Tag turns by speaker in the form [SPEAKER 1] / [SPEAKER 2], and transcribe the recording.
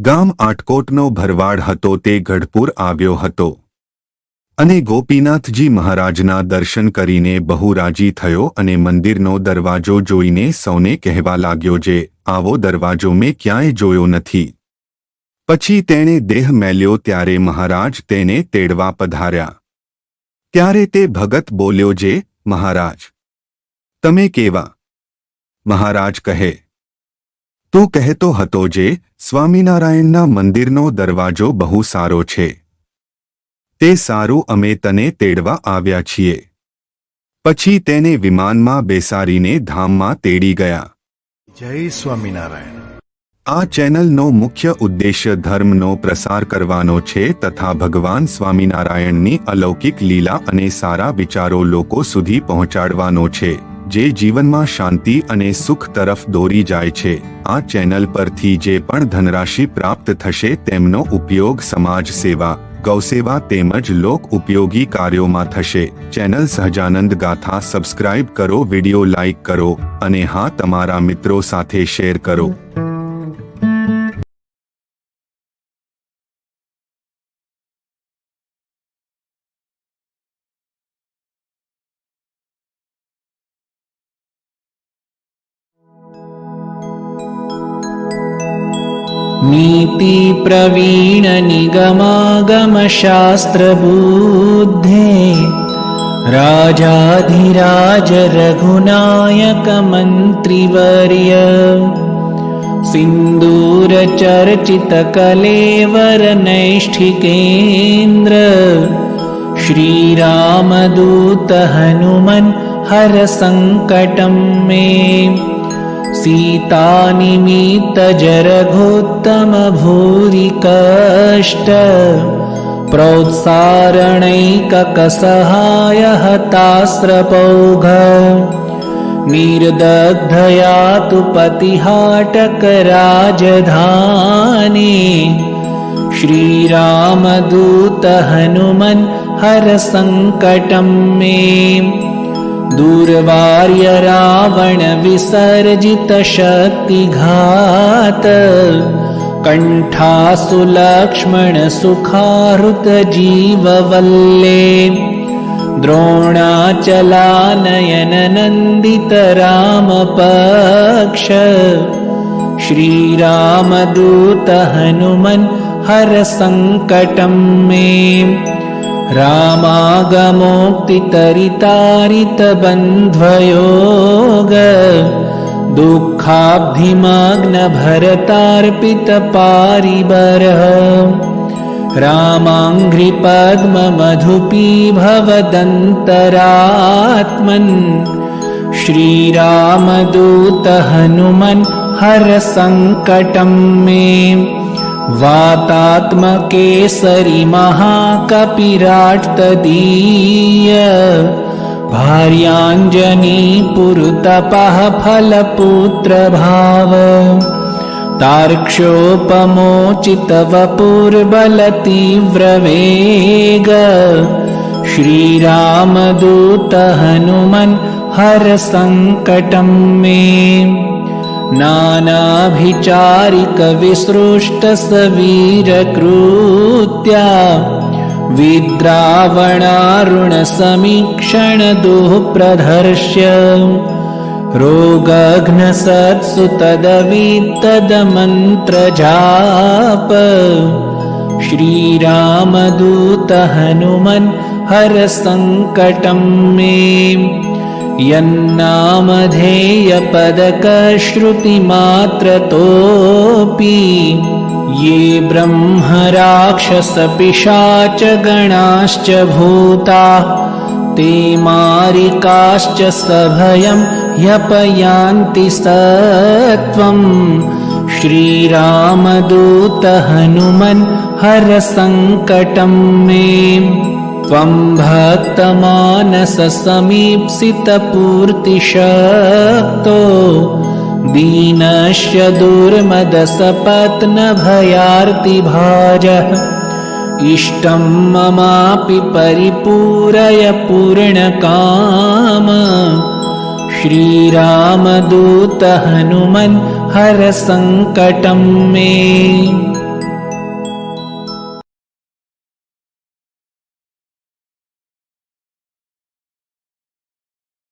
[SPEAKER 1] ગામ આટકોટનો ભરવાડ હતો તે ગઢપુર આવ્યો હતો અને ગોપીનાથજી મહારાજના દર્શન કરીને બહુ રાજી થયો અને મંદિરનો દરવાજો જોઈને સૌને કહેવા લાગ્યો, જે આવો દરવાજો મેં ક્યાંય જોયો નથી. પછી તેણે દેહ મેલ્યો ત્યારે મહારાજ તેને તેડવા પધાર્યા. ત્યારે તે ભગત બોલ્યો, જે મહારાજ તમે કેવા? મહારાજ કહે, તું કહેતો હતો જે સ્વામિનારાયણના મંદિરનો દરવાજો બહુ સારો છે. તે સારું, અમે તને તેડવા આવ્યા છીએ. પછી તેને વિમાનમાં બેસાડીને ધામમાં તેડી ગયા.
[SPEAKER 2] જય સ્વામિનારાયણ.
[SPEAKER 1] આ ચેનલનો મુખ્ય ઉદ્દેશ્ય ધર્મનો પ્રસાર કરવાનો છે તથા ભગવાન સ્વામિનારાયણની અલૌકિક લીલા અને સારા વિચારો લોકો સુધી પહોંચાડવાનો છે, જે જીવનમાં શાંતિ અને સુખ તરફ દોરી જાય છે. આ ચેનલ પરથી જે પણ ધનરાશિ પ્રાપ્ત થશે તેમનો ઉપયોગ સમાજ સેવા, ગૌસેવા તેમજ લોક ઉપયોગી કાર્યોમાં થશે. ચેનલ સહજાનંદ ગાથા સબસ્ક્રાઇબ કરો, વિડિયો લાઇક કરો અને હા, તમારા મિત્રો સાથે શેર કરો.
[SPEAKER 3] नीति प्रवीण निगमागम शास्त्र बुद्धे राजाधिराज रघुनायक मंत्रिवर्य सिंदूर चर्चित कलेवर नैष्ठिकेन्द्र श्री राम दूत हनुमन हर संकटं मे सीता निमित्त जरघोत्तम भूरि कष्ट प्रोत्सारणैक कसहाय हतास्त्रपौघ निर्दग्धया तु पतिहाटक राजधानी श्रीरामदूत हनुमन् हर संकटं मे दूर्वार्य रावण विसर्जित शक्तिघात कंठासु लक्ष्मण सुखाहृत जीववल्ले द्रोणाचलानयन नंदित राम पक्ष श्रीरामदूत हनुमन् हर संकटं मे रामागमोक्तितरितारित बन्ध्वयोग दुःखाब्धिमग्न भरतार्पित पारिबरः रामाङ्घ्रिपद्म मधुपीभवदन्तरात्मन् श्रीरामदूत हनुमन् हर संकटं मे वातात्मकेसरि महाकपिराट्तदीय भार्याञ्जनी पुरुतपः फलपुत्रभाव तार्क्ष्योपमोचित वपुर्बलतीव्रवेग श्रीरामदूत हनुमन् हर संकटं मे नानाभिचारिक विसृष्ट सवीरकृत्या विद्रावणारुण समीक्षण दुःप्रदर्श्य रोगघ्न सत्सु तदवित्तदमन्त्रजाप श्रीरामदूत हनुमन् हर संकटं मे यन्नामधेयपदकश्रुतिमात्रतोऽपि ये ब्रह्मराक्षसपिशाच गणाश्च भूता ते मारिकाश्च सभयं ह्यपयान्ति सत्वं श्रीरामदूत हनुमन् हर संकटं मे त्वं भक्तमानस समीप्सितपूर्तिशक्तो दीनस्य दुर्मदसपत्नभयार्तिभाजः इष्टं ममापि परिपूरय पूर्णकाम श्रीरामदूत हनुमन् हर संकटं मे